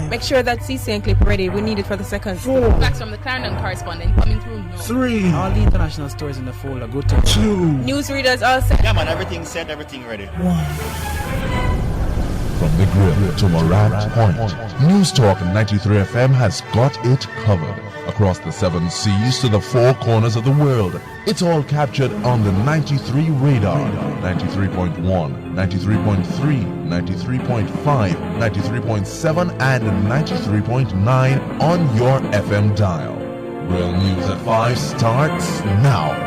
Make sure that CCN clip ready. We need it for the second. 4. Facts from the Clarendon correspondent coming through now. 3. All the international stories in the folder. Good to 2. Newsreaders all set. Yeah, man, everything set, everything ready. 1. From the grill to Morant Point, News Talk 93 FM has got it covered. Across the 7 seas to the 4 corners of the world, it's all captured on the 93 radar. 93.1, 93.3, 93.5, 93.7 and 93.9 on your FM dial. Real News at 5 starts now.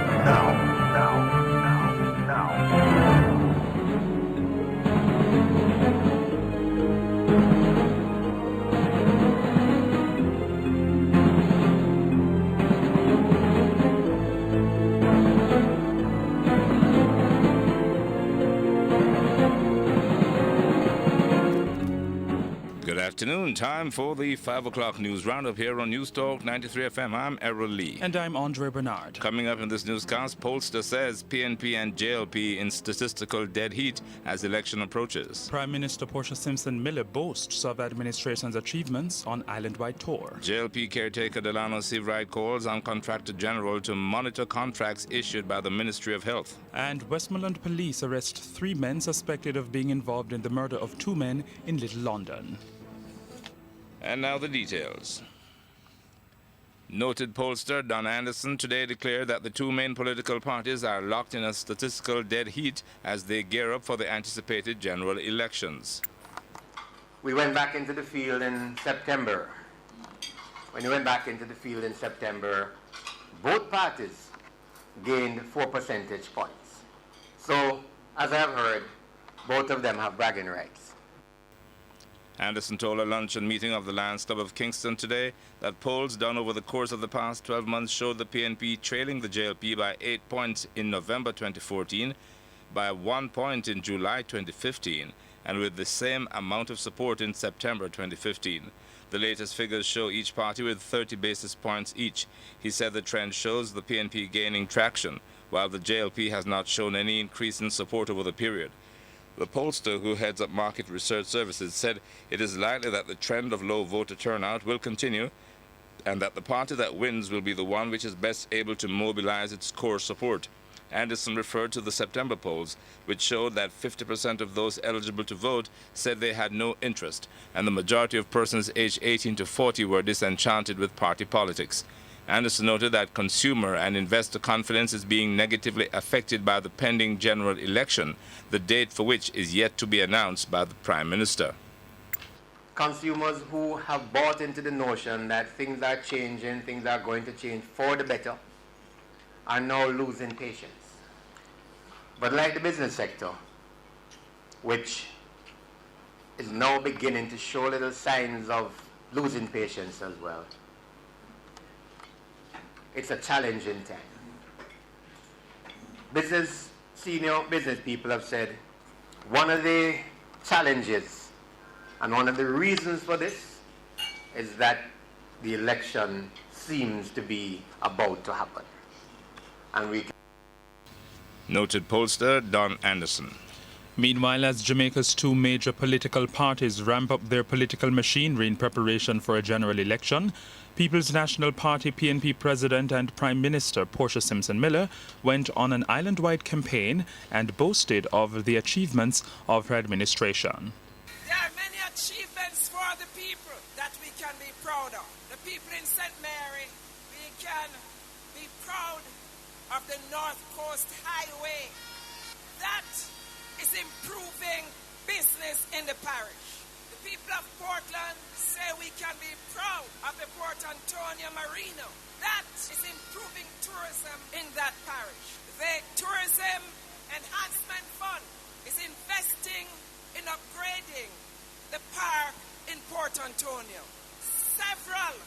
Afternoon, time for the 5 o'clock news roundup here on News Talk 93 FM. I'm Errol Lee. And I'm Andre Bernard. Coming up in this newscast, pollster says PNP and JLP in statistical dead heat as election approaches. Prime Minister Portia Simpson-Miller boasts of administration's achievements on island-wide tour. JLP caretaker Delano Seawright calls on Contractor General to monitor contracts issued by the Ministry of Health. And Westmoreland police arrest 3 men suspected of being involved in the murder of 2 men in Little London. And now the details. Noted pollster Don Anderson today declared that the 2 main political parties are locked in a statistical dead heat as they gear up for the anticipated general elections. We went back into the field in September. When we went back into the field in September, both parties gained 4 percentage points. So, as I've heard, both of them have bragging rights. Anderson told a luncheon meeting of the Lions Club of Kingston today that polls done over the course of the past 12 months showed the PNP trailing the JLP by 8 points in November 2014, by 1 point in July 2015, and with the same amount of support in September 2015. The latest figures show each party with 30 basis points each. He said the trend shows the PNP gaining traction, while the JLP has not shown any increase in support over the period. The pollster, who heads up Market Research Services, said it is likely that the trend of low voter turnout will continue and that the party that wins will be the one which is best able to mobilize its core support. Anderson referred to the September polls, which showed that 50% of those eligible to vote said they had no interest, and the majority of persons aged 18 to 40 were disenchanted with party politics. Anderson noted that consumer and investor confidence is being negatively affected by the pending general election, the date for which is yet to be announced by the Prime Minister. Consumers who have bought into the notion that things are changing, things are going to change for the better, are now losing patience. But like the business sector, which is now beginning to show little signs of losing patience as well, it's a challenging time. Senior business people have said one of the challenges and one of the reasons for this is that the election seems to be about to happen. And we Noted pollster Don Anderson. Meanwhile, as Jamaica's 2 major political parties ramp up their political machinery in preparation for a general election, People's National Party PNP President and Prime Minister Portia Simpson-Miller went on an island-wide campaign and boasted of the achievements of her administration. There are many achievements for the people that we can be proud of. The people in St. Mary, we can be proud of the North Coast Highway. That is improving business in the parish. The people of Portland say we can be proud of the Port Antonio Marina. That is improving tourism in that parish. The Tourism Enhancement Fund is investing in upgrading the park in Port Antonio. Several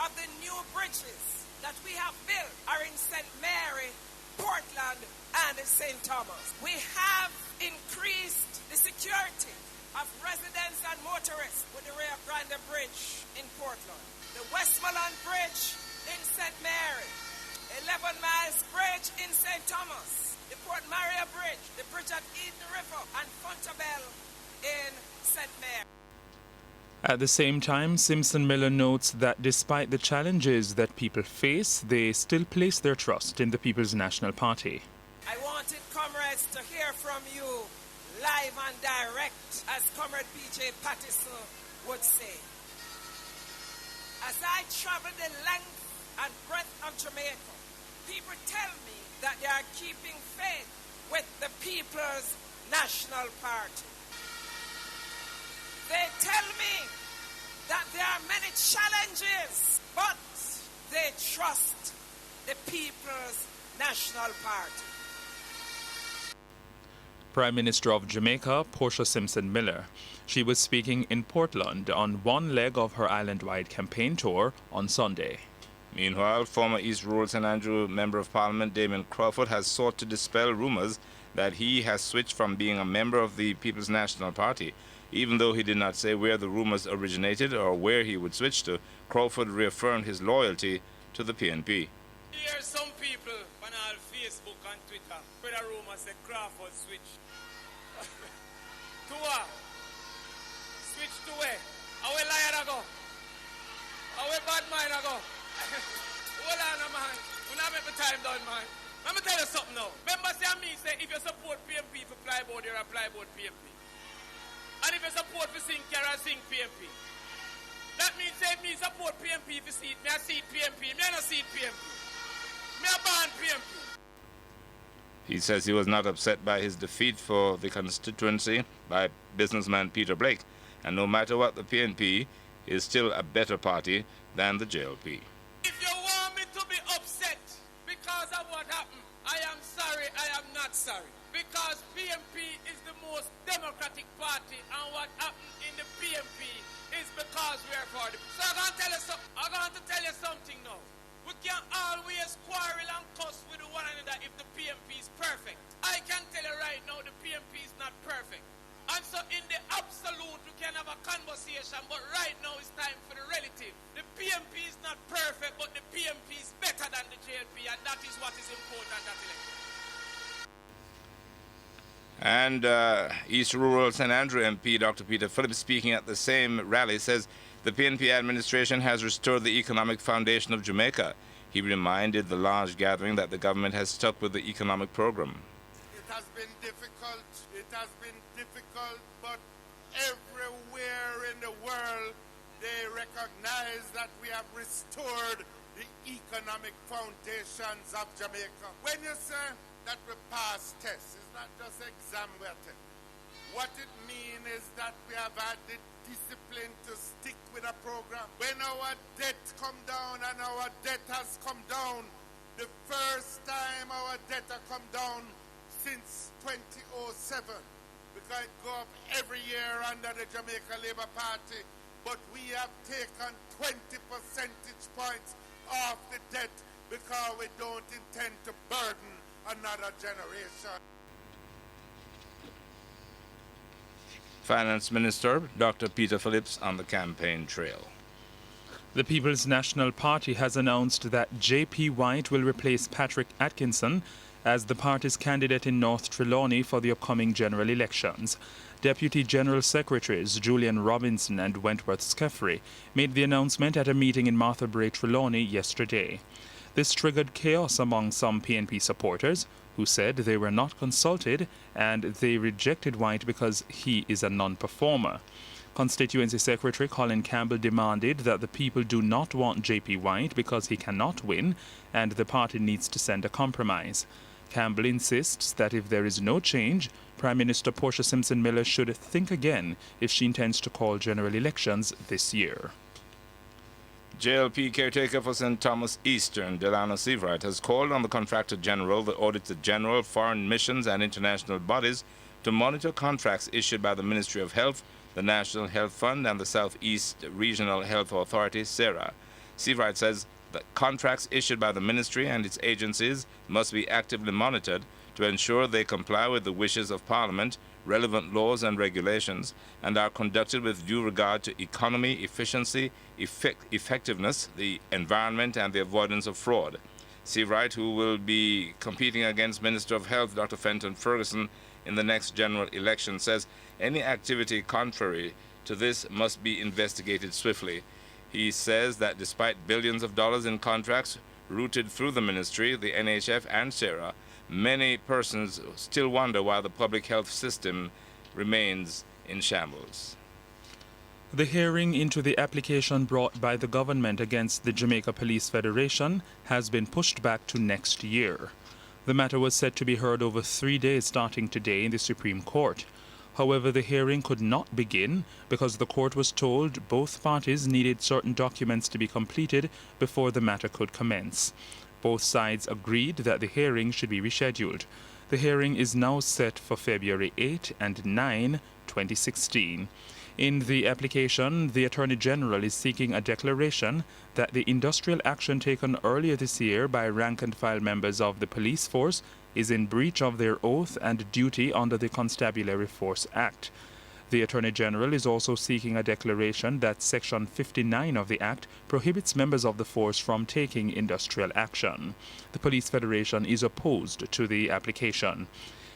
of the new bridges that we have built are in St. Mary, Portland, and St. Thomas. We have increased the security of residents and motorists with the Rio Grande Bridge in Portland, the Westmoreland Bridge in St. Mary, 11 Miles Bridge in St. Thomas, the Port Maria Bridge, the bridge at Eden River, and Fontabelle in St. Mary. At the same time, Simpson Miller notes that despite the challenges that people face, they still place their trust in the People's National Party. I wanted comrades to hear from you live and direct, as Comrade P.J. Pattison would say. As I travel the length and breadth of Jamaica, people tell me that they are keeping faith with the People's National Party. They tell me that there are many challenges, but they trust the People's National Party. Prime Minister of Jamaica, Portia Simpson Miller. She was speaking in Portland on one leg of her island-wide campaign tour on Sunday. Meanwhile, former East Rural St. Andrew Member of Parliament Damien Crawford has sought to dispel rumors that he has switched from being a member of the People's National Party. Even though he did not say where the rumors originated or where he would switch to, Crawford reaffirmed his loyalty to the PNP. Here some people on all Facebook and Twitter spread a rumor say Crawford switch. To what? Switch to where? How we liar I go? How we bad mind I go? Hold on, man. We're not make the time done, man. Let me tell you something now. Remember say me say if you support PNP for plyboard, you're a plyboard PNP. And if you support for sing carry sing PNP. That means say me support PNP for seat, me a seat PNP, me a no seat PNP. Me a ban PNP. He says he was not upset by his defeat for the constituency by businessman Peter Blake, and no matter what, the PNP is still a better party than the JLP. If you want me to be upset because of what happened, I am sorry, I am not sorry. Because PNP is the most democratic party, and what happened in the PNP is because we are for the... So I'm going to tell you something now. We can always quarrel and cuss with one another if the PNP is perfect. I can tell you right now the PNP is not perfect. And so in the absolute we can have a conversation, but right now it's time for the relative. The PNP is not perfect, but the PNP is better than the JLP, and that is what is important at election. And East Rural St. Andrew MP Dr. Peter Phillips, speaking at the same rally, says the PNP administration has restored the economic foundation of Jamaica. He reminded the large gathering that the government has stuck with the economic program. It has been difficult, but everywhere in the world they recognize that we have restored the economic foundations of Jamaica. When you say that we pass tests, it's not just exam we attend. What it means is that we have had the discipline to stick with a program. When our debt come down, and our debt has come down, the first time our debt has come down since 2007, because it go up every year under the Jamaica Labour Party, but we have taken 20 percentage points off the debt because we don't intend to burden another generation. Finance Minister Dr. Peter Phillips on the campaign trail. The People's National Party has announced that J.P. White will replace Patrick Atkinson as the party's candidate in North Trelawney for the upcoming general elections. Deputy General Secretaries Julian Robinson and Wentworth Skeffrey made the announcement at a meeting in Martha Bray, Trelawney yesterday. This triggered chaos among some PNP supporters, who said they were not consulted and they rejected White because he is a non-performer. Constituency Secretary Colin Campbell demanded that the people do not want J.P. White because he cannot win and the party needs to send a compromise. Campbell insists that if there is no change, Prime Minister Portia Simpson Miller should think again if she intends to call general elections this year. JLP caretaker for St. Thomas Eastern, Delano Seavright, has called on the Contractor General, the Auditor General, foreign missions and international bodies to monitor contracts issued by the Ministry of Health, the National Health Fund and the Southeast Regional Health Authority, SERA. Seavright says that contracts issued by the ministry and its agencies must be actively monitored to ensure they comply with the wishes of Parliament, relevant laws and regulations, and are conducted with due regard to economy, efficiency, effectiveness, the environment, and the avoidance of fraud. Seavright, who will be competing against Minister of Health Dr. Fenton Ferguson in the next general election, says any activity contrary to this must be investigated swiftly. He says that despite billions of dollars in contracts routed through the ministry, the NHF and SERA, many persons still wonder why the public health system remains in shambles. The hearing into the application brought by the government against the Jamaica Police Federation has been pushed back to next year. The matter was set to be heard over 3 days starting today in the Supreme Court. However, the hearing could not begin because the court was told both parties needed certain documents to be completed before the matter could commence. Both sides agreed that the hearing should be rescheduled. The hearing is now set for February 8 and 9, 2016. In the application, the Attorney General is seeking a declaration that the industrial action taken earlier this year by rank-and-file members of the police force is in breach of their oath and duty under the Constabulary Force Act. The Attorney General is also seeking a declaration that Section 59 of the Act prohibits members of the force from taking industrial action. The Police Federation is opposed to the application.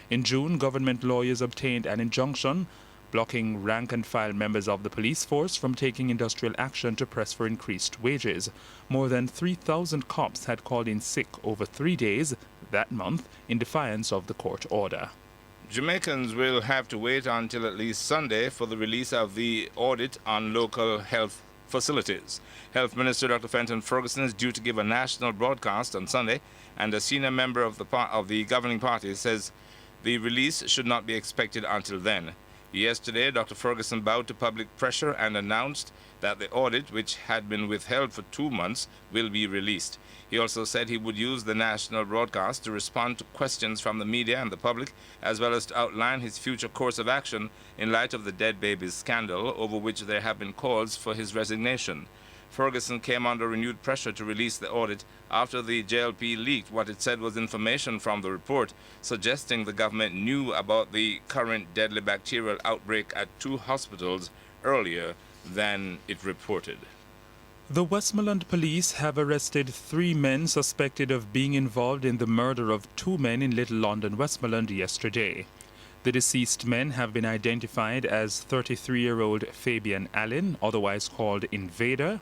In June, government lawyers obtained an injunction blocking rank-and-file members of the police force from taking industrial action to press for increased wages. More than 3,000 cops had called in sick over 3 days that month in defiance of the court order. Jamaicans will have to wait until at least Sunday for the release of the audit on local health facilities. Health Minister Dr. Fenton Ferguson is due to give a national broadcast on Sunday, and a senior member of the governing party says the release should not be expected until then. Yesterday, Dr. Ferguson bowed to public pressure and announced that the audit, which had been withheld for 2 months, will be released. He also said he would use the national broadcast to respond to questions from the media and the public, as well as to outline his future course of action in light of the dead babies scandal, over which there have been calls for his resignation. Ferguson came under renewed pressure to release the audit after the JLP leaked what it said was information from the report, suggesting the government knew about the current deadly bacterial outbreak at 2 hospitals earlier than it reported. The Westmoreland police have arrested 3 men suspected of being involved in the murder of 2 men in Little London, Westmoreland yesterday. The deceased men have been identified as 33-year-old Fabian Allen, otherwise called Invader,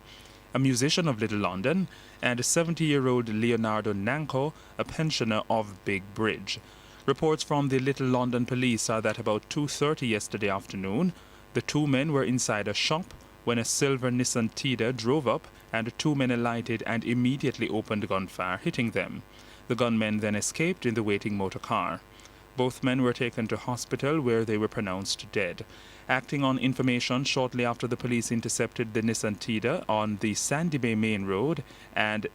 a musician of Little London, and 70-year-old Leonardo Nanko, a pensioner of Big Bridge. Reports from the Little London police are that about 2:30 yesterday afternoon, the 2 men were inside a shop when a silver Nissan Tida drove up and 2 men alighted and immediately opened gunfire, hitting them. The gunmen then escaped in the waiting motor car. Both men were taken to hospital where they were pronounced dead. Acting on information shortly after the police intercepted the Nissan Tida on the Sandy Bay Main Road, and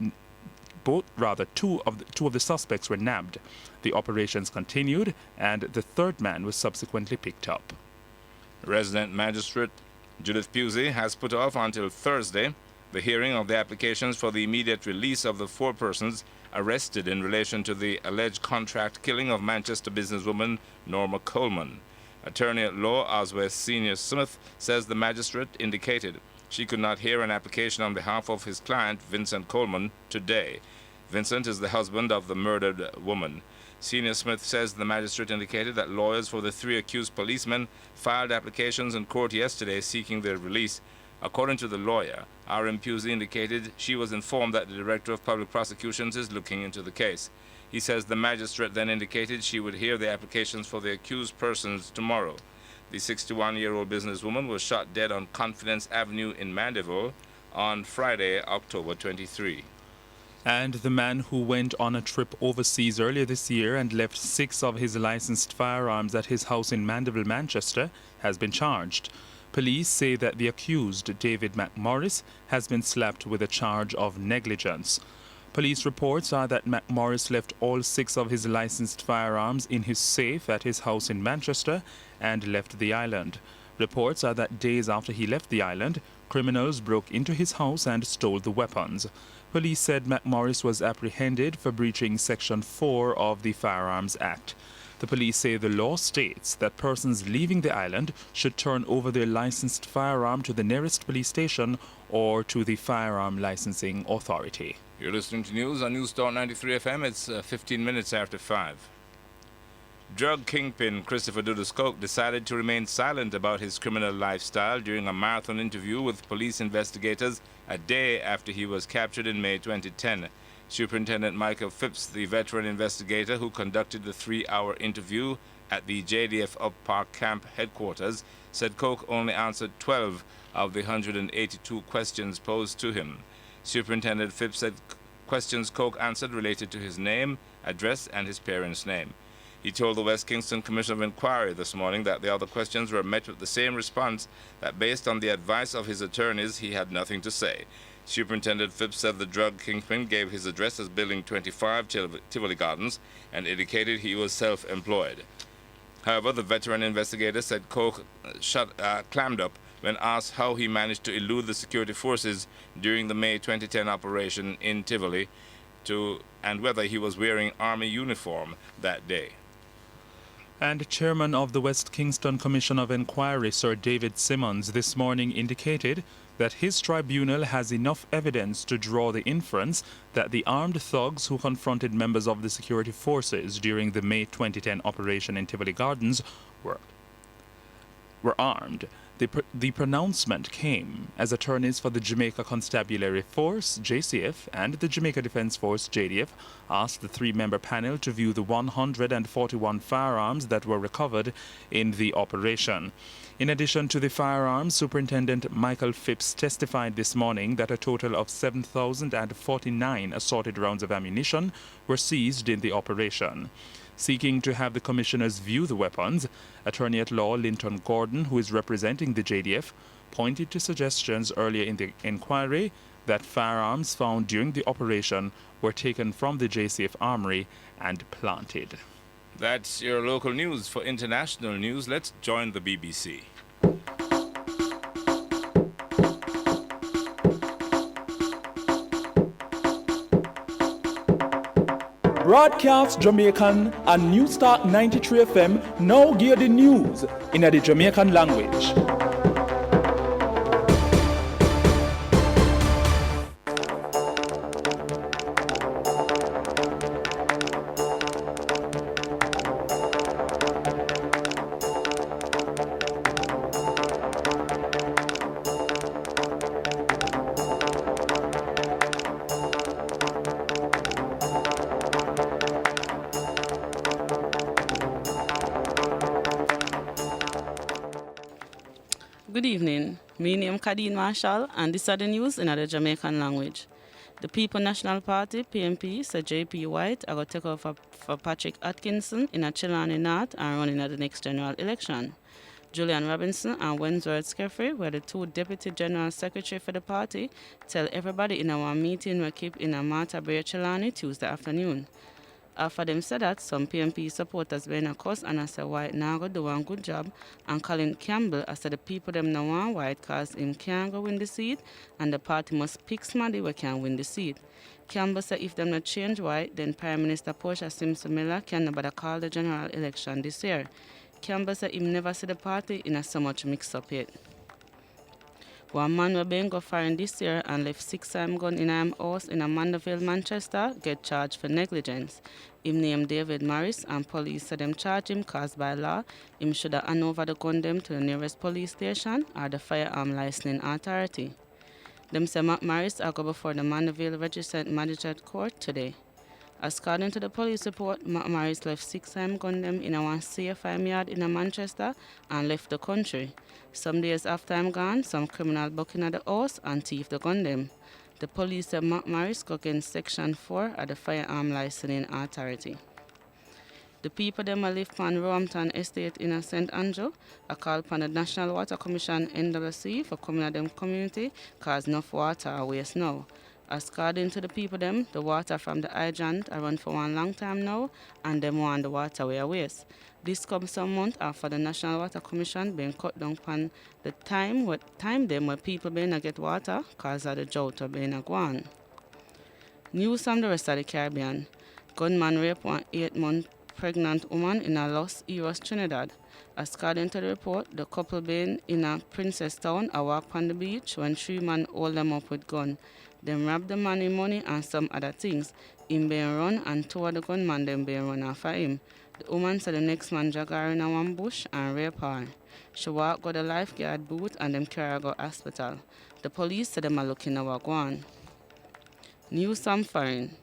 two of the suspects were nabbed. The operations continued, and the 3rd man was subsequently picked up. Resident Magistrate Judith Pusey has put off until Thursday the hearing of the applications for the immediate release of the 4 persons arrested in relation to the alleged contract killing of Manchester businesswoman Norma Coleman. Attorney at law Oswald Senior Smith says the magistrate indicated she could not hear an application on behalf of his client Vincent Coleman today. Vincent is the husband of the murdered woman. Senior Smith says the magistrate indicated that lawyers for the 3 accused policemen filed applications in court yesterday seeking their release. According to the lawyer, R.M. Pusey indicated she was informed that the Director of Public Prosecutions is looking into the case. He says the magistrate then indicated she would hear the applications for the accused persons tomorrow. The 61-year-old businesswoman was shot dead on Confidence Avenue in Mandeville on Friday, October 23. And the man who went on a trip overseas earlier this year and left 6 of his licensed firearms at his house in Mandeville, Manchester, has been charged. Police say that the accused, David McMorris, has been slapped with a charge of negligence. Police reports are that McMorris left all 6 of his licensed firearms in his safe at his house in Manchester and left the island. Reports are that days after he left the island, criminals broke into his house and stole the weapons. Police said McMorris was apprehended for breaching Section 4 of the Firearms Act. The police say the law states that persons leaving the island should turn over their licensed firearm to the nearest police station or to the Firearm Licensing Authority. You're listening to news on News Talk 93 FM. It's 15 minutes after 5. Drug kingpin Christopher Dudus Coke decided to remain silent about his criminal lifestyle during a marathon interview with police investigators a day after he was captured in May 2010. Superintendent Michael Phipps, the veteran investigator who conducted the 3-hour interview at the JDF Up Park Camp headquarters, said Coke only answered 12 of the 182 questions posed to him. Superintendent Phipps said questions Coke answered related to his name, address, and his parents' name. He told the West Kingston Commission of Inquiry this morning that the other questions were met with the same response, that based on the advice of his attorneys, he had nothing to say. Superintendent Phipps said the drug kingpin gave his address as Building 25, Tivoli Gardens, and indicated he was self-employed. However, the veteran investigator said Coke clammed up when asked how he managed to elude the security forces during the May 2010 operation in Tivoli and whether he was wearing army uniform that day. And Chairman of the West Kingston Commission of Inquiry, Sir David Simmons, this morning indicated that his tribunal has enough evidence to draw the inference that the armed thugs who confronted members of the security forces during the May 2010 operation in Tivoli Gardens were armed. The pronouncement came as attorneys for the Jamaica Constabulary Force, JCF, and the Jamaica Defence Force, JDF, asked the 3-member panel to view the 141 firearms that were recovered in the operation. In addition to the firearms, Superintendent Michael Phipps testified this morning that a total of 7,049 assorted rounds of ammunition were seized in the operation. Seeking to have the commissioners view the weapons, Attorney-at-Law Linton Gordon, who is representing the JDF, pointed to suggestions earlier in the inquiry that firearms found during the operation were taken from the JCF armory and planted. That's your local news. For international news, let's join the BBC. Broadcast Jamaican and Newstalk 93 FM now gear the news in the Jamaican language. Good evening. My name is Kadeen Marshall, and these are the news in the Jamaican language. The People National Party, PNP, Sir J.P. White, are going to take over for Patrick Atkinson in a Chilani North and running at the next general election. Julian Robinson and Wentworth Skeffrey were the 2 Deputy General Secretary for the party, tell everybody in our meeting we keep in a Martha Bay Chilani Tuesday afternoon. After them said that, some PNP supporters were in a cuss and I said White now go do one good job, and Colin Campbell I said the people them no want White cause him can't go win the seat and the party must pick somebody who can win the seat. Campbell said if them not change White, then Prime Minister Portia Simpson Miller can nobody call the general election this year. Campbell said him never see the party in a so much mix up yet. One man was being go foreign this year and left 6-time gun in a house in Mandeville, Manchester, get charged for negligence. Him named David Morris, and police said them charge him cause by law him should have hand over the gun them to the nearest police station or the firearm licensing authority. Them say Mac Morris are go before the Mandeville Registered Magistrate Court today. According to the police report, Mac Morris left 6-time gun them in a one CFI yard in Manchester and left the country. Some days after I'm gone, some criminal broke into the house and thief the gun them. The police said Mac Morris go against Section 4 of the Firearm Licensing Authority. The people them live on Roehampton Estate in St. Andrew are called upon the National Water Commission NWC for coming to them community cause enough water are waste now. According to the people them, the water from the hydrant are run for one long time now and them want the water way waste. This comes some month after the National Water Commission being cut down on the time them where people being get water cause of the drought being go on. News from the rest of the Caribbean. Gunman rape one 8-month pregnant woman in a Los Eros, Trinidad. According to the report, the couple being in a Princess Town a walk on the beach when 3 men hold them up with gun. Them rob the man with money and some other things. Him being run and 2 of the gunman them being run after him. The woman said the next man drag her in a one bush and rape her. She walked go the lifeguard booth and them carry her go hospital. The police said them are looking at what go on. News from foreign.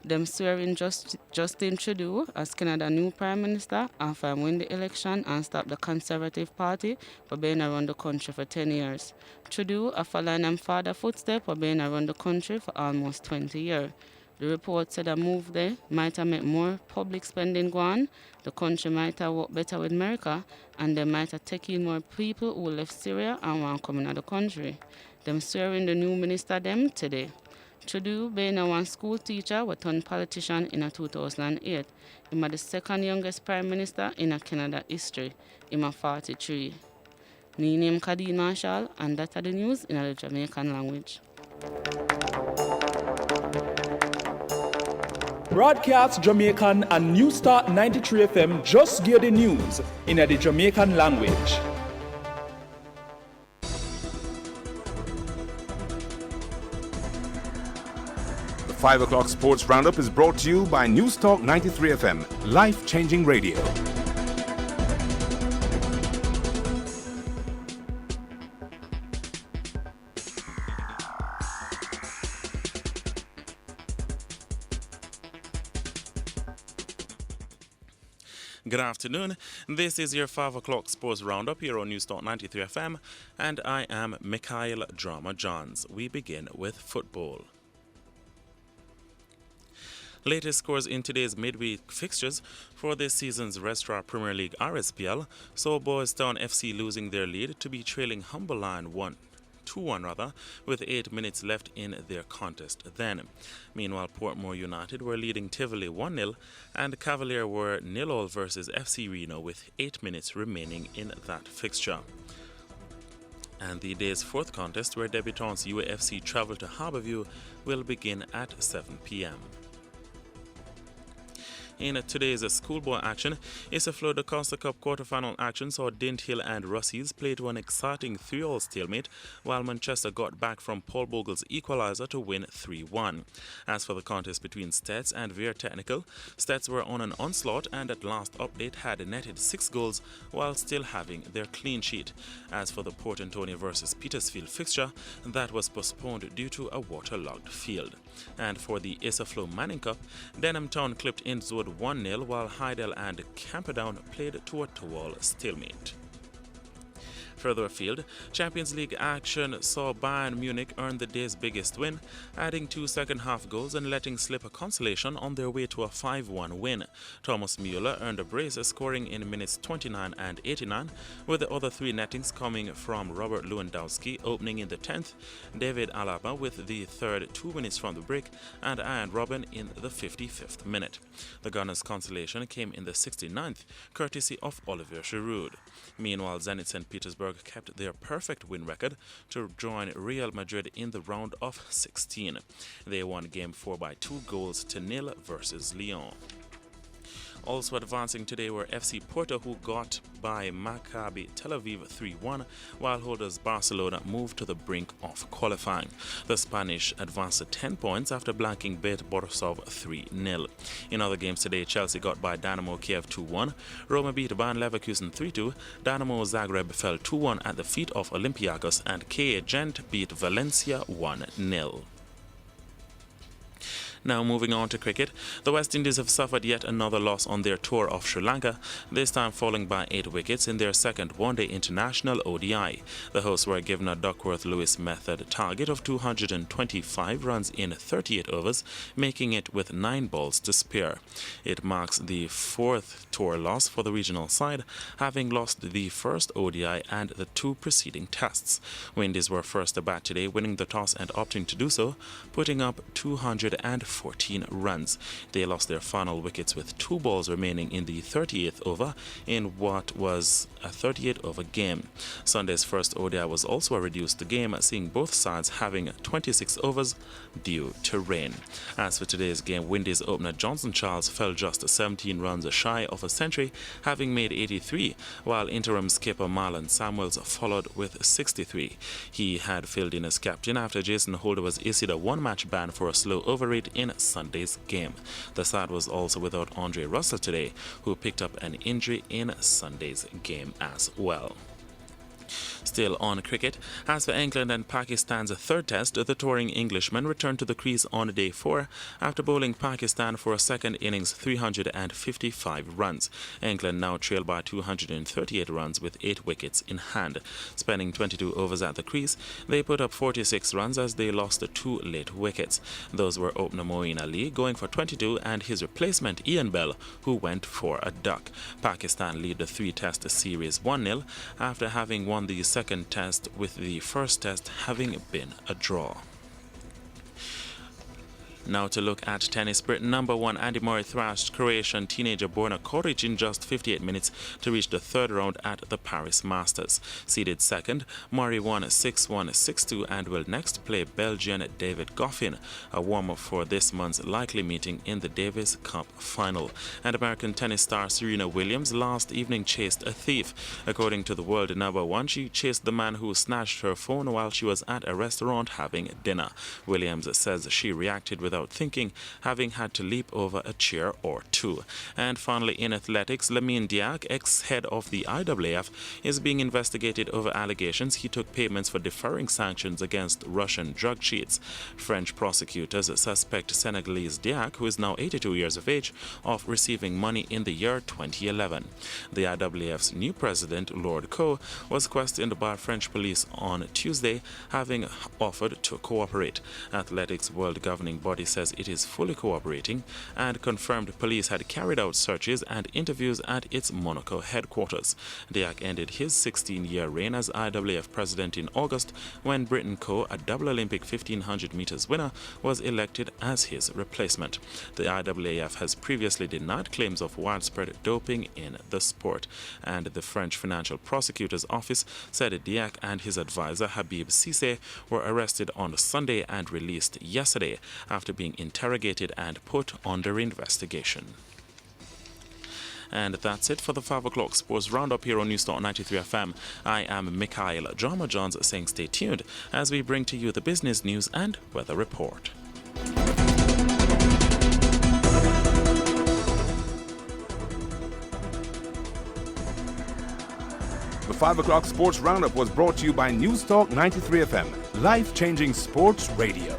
Them swearing Justin Trudeau as Canada's new Prime Minister after him win the election and stop the Conservative Party for being around the country for 10 years. Trudeau a following him father footsteps for being around the country for almost 20 years. The report said a move there might have made more public spending go on, the country might have worked better with America, and they might have taken in more people who left Syria and want to come into the country. Them swearing the new minister them today. Trudeau, being a one school teacher, was turned politician in 2008. He was the second youngest prime minister in Canada history. He was 43. My name is Kadeen Marshall, and that's the news in the Jamaican language. Broadcast Jamaican and Newstar 93 FM just gave the news in the Jamaican language. The 5 o'clock Sports Roundup is brought to you by News Talk 93 FM, life-changing radio. Good afternoon. This is your 5 o'clock Sports Roundup here on News Talk 93 FM, and I am Mikhail Drama Johns. We begin with football. Latest scores in today's midweek fixtures for this season's Registrar Premier League RSPL saw Boys Town FC losing their lead to be trailing Humberline 2-1 with 8 minutes left in their contest then. Meanwhile, Portmore United were leading Tivoli 1-0 and Cavalier were 0-0 versus FC Reno with 8 minutes remaining in that fixture. And the day's fourth contest, where debutants UAFC travel to Harbourview, will begin at 7 p.m. In today's schoolboy action, Isaflo the Costa Cup quarter-final action saw Dint Hill and Russies play to an exciting 3-all stalemate, while Manchester got back from Paul Bogle's equaliser to win 3-1. As for the contest between Stets and Veer Technical, Stets were on an onslaught and at last update had netted 6 goals while still having their clean sheet. As for the Port Antonio versus Petersfield fixture, that was postponed due to a waterlogged field. And for the Isaflo Manning Cup, Denham Town clipped Innswood 1-0 while Hydel and Camperdown played to a 2-all stalemate. Further afield, Champions League action saw Bayern Munich earn the day's biggest win, adding 2 second-half goals and letting slip a consolation on their way to a 5-1 win. Thomas Müller earned a brace, scoring in minutes 29 and 89, with the other 3 nettings coming from Robert Lewandowski opening in the 10th, David Alaba with the third 2 minutes from the break, and Ian Robben in the 55th minute. The Gunners' consolation came in the 69th, courtesy of Olivier Giroud. Meanwhile, Zenit St. Petersburg kept their perfect win record to join Real Madrid in the round of 16. They won Game 4 by 2-0 versus Lyon. Also advancing today were FC Porto, who got by Maccabi Tel Aviv 3-1, while holders Barcelona moved to the brink of qualifying. The Spanish advanced to 10 points after blanking Bet Borisov 3-0. In other games today, Chelsea got by Dynamo Kiev 2-1, Roma beat Bayer Leverkusen 3-2, Dynamo Zagreb fell 2-1 at the feet of Olympiacos, and KA Gent beat Valencia 1-0. Now moving on to cricket, the West Indies have suffered yet another loss on their tour of Sri Lanka, this time falling by 8 wickets in their second one-day international ODI. The hosts were given a Duckworth-Lewis method target of 225 runs in 38 overs, making it with 9 balls to spare. It marks the 4th tour loss for the regional side, having lost the first ODI and the 2 preceding tests. Windies were first to bat today, winning the toss and opting to do so, putting up 214 runs. They lost their final wickets with 2 balls remaining in the 38th over in what was a 38-over game. Sunday's first ODI was also a reduced game, seeing both sides having 26 overs due to rain. As for today's game, Windies opener Johnson Charles fell just 17 runs shy of a century, having made 83, while interim skipper Marlon Samuels followed with 63. He had filled in as captain after Jason Holder was issued a 1-match ban for a slow over rate in Sunday's game. The side was also without Andre Russell today, who picked up an injury in Sunday's game as well. Still on cricket, as for England and Pakistan's third test, the touring Englishman returned to the crease on day 4 after bowling Pakistan for a second innings 355 runs. England now trail by 238 runs with 8 wickets in hand. Spending 22 overs at the crease, they put up 46 runs as they lost 2 late wickets. Those were opener Moeen Ali going for 22 and his replacement Ian Bell, who went for a duck. Pakistan lead the 3-test series 1-0 after having won the second test, with the first test having been a draw. Now to look at tennis. Britain number 1 Andy Murray thrashed Croatian teenager Borna Koric in just 58 minutes to reach the third round at the Paris Masters. Seeded second, Murray won 6-1, 6-2 and will next play Belgian David Goffin, a warm-up for this month's likely meeting in the Davis Cup final. And American tennis star Serena Williams last evening chased a thief. According to the world number 1, she chased the man who snatched her phone while she was at a restaurant having dinner. Williams says she reacted without thinking, having had to leap over a chair or two. And finally, in athletics, Lamine Diack, ex-head of the IAAF, is being investigated over allegations he took payments for deferring sanctions against Russian drug cheats. French prosecutors suspect Senegalese Diack, who is now 82 years of age, of receiving money in the year 2011. The IAAF's new president, Lord Coe, was questioned by French police on Tuesday, having offered to cooperate. Athletics World Governing Body says it is fully cooperating and confirmed police had carried out searches and interviews at its Monaco headquarters. Diack ended his 16-year reign as IAAF president in August when Britton Coe, a double Olympic 1500 meters winner, was elected as his replacement. The IAAF has previously denied claims of widespread doping in the sport, and the French Financial Prosecutor's Office said Diack and his advisor Habib Cissé were arrested on Sunday and released yesterday after being interrogated and put under investigation. And that's it for the 5 o'clock sports roundup here on Newstalk 93 FM. I am Mikhail Drama Johns saying stay tuned as we bring to you the business news and weather report. The 5 o'clock sports roundup was brought to you by Newstalk 93 FM, life-changing sports radio.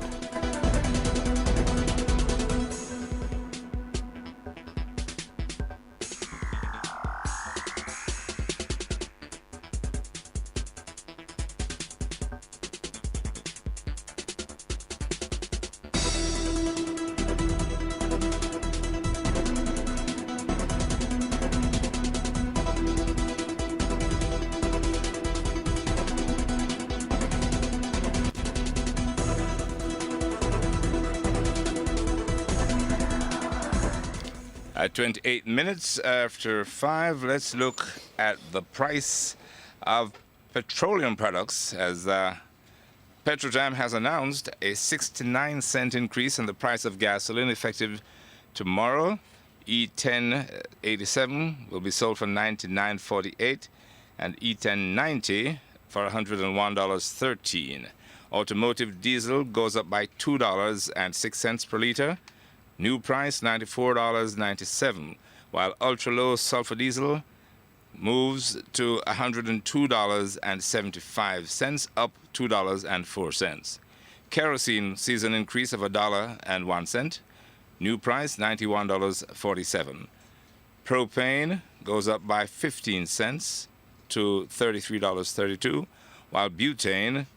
At 28 minutes after 5, let's look at the price of petroleum products as Petrojam has announced a 69-cent increase in the price of gasoline effective tomorrow. E1087 will be sold for $99.48 and E1090 for $101.13. Automotive diesel goes up by $2.06 per liter. New price $94.97, while ultra-low sulfur diesel moves to $102.75, up $2.04. Kerosene sees an increase of $1.01. New price $91.47. Propane goes up by 15 cents to $33.32, while butane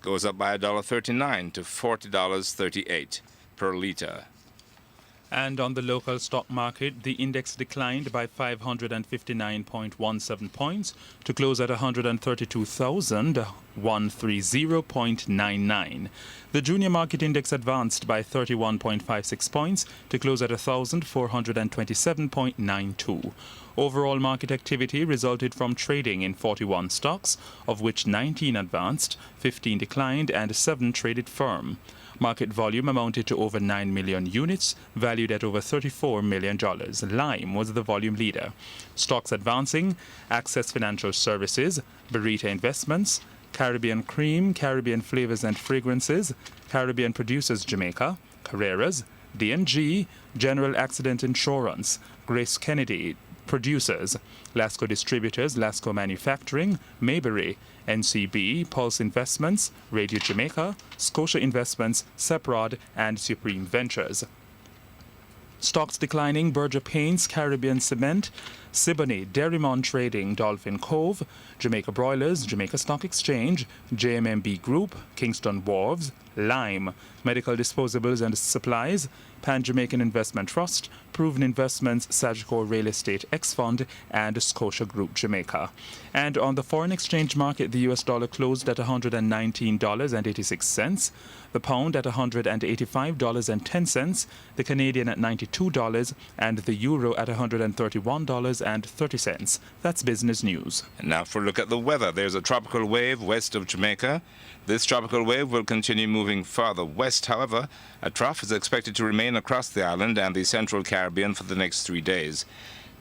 goes up by $1.39 to $40.38 per liter. And on the local stock market, the index declined by 559.17 points to close at 132,130.99. The junior market index advanced by 31.56 points to close at 1,427.92. Overall market activity resulted from trading in 41 stocks, of which 19 advanced, 15 declined, and 7 traded firm. Market volume amounted to over 9 million units, valued at over $34 million. Lime was the volume leader. Stocks advancing: Access Financial Services, Berita Investments, Caribbean Cream, Caribbean Flavors and Fragrances, Caribbean Producers Jamaica, Carreras, D&G, General Accident Insurance, Grace Kennedy, Producers, Lasco Distributors, Lasco Manufacturing, Mayberry, NCB, Pulse Investments, Radio Jamaica, Scotia Investments, Seprod, and Supreme Ventures. Stocks declining: Berger Paints, Caribbean Cement, Siboney, Derrimon Trading, Dolphin Cove, Jamaica Broilers, Jamaica Stock Exchange, JMMB Group, Kingston Wharves, Lime, Medical Disposables and Supplies, Pan Jamaican Investment Trust, Proven Investments, Sagicor Real Estate X Fund, and Scotia Group Jamaica. And on the foreign exchange market, the US dollar closed at $119.86, the pound at $185.10, the Canadian at $92, and the euro at $131.30. That's business news. And now for a look at the weather. There's a tropical wave west of Jamaica. This tropical wave will continue moving farther west. However, a trough is expected to remain across the island and the central Caribbean for the next 3 days.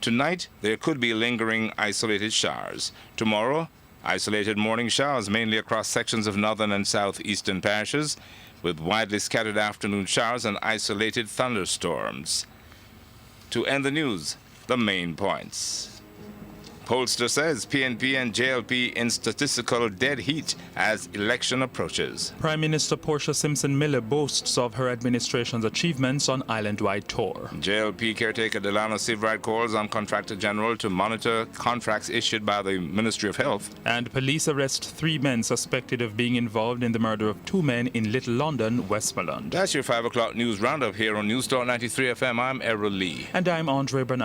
Tonight, there could be lingering isolated showers. Tomorrow, isolated morning showers mainly across sections of northern and southeastern parishes, with widely scattered afternoon showers and isolated thunderstorms. To end the news, the main points. Pollster says PNP and JLP in statistical dead heat as election approaches. Prime Minister Portia Simpson-Miller boasts of her administration's achievements on island-wide tour. JLP caretaker Delano Sivride calls on Contractor General to monitor contracts issued by the Ministry of Health. And police arrest 3 men suspected of being involved in the murder of 2 men in Little London, Westmoreland. That's your 5 o'clock news roundup here on Newstalk 93 FM. I'm Errol Lee. And I'm Andre Bernard.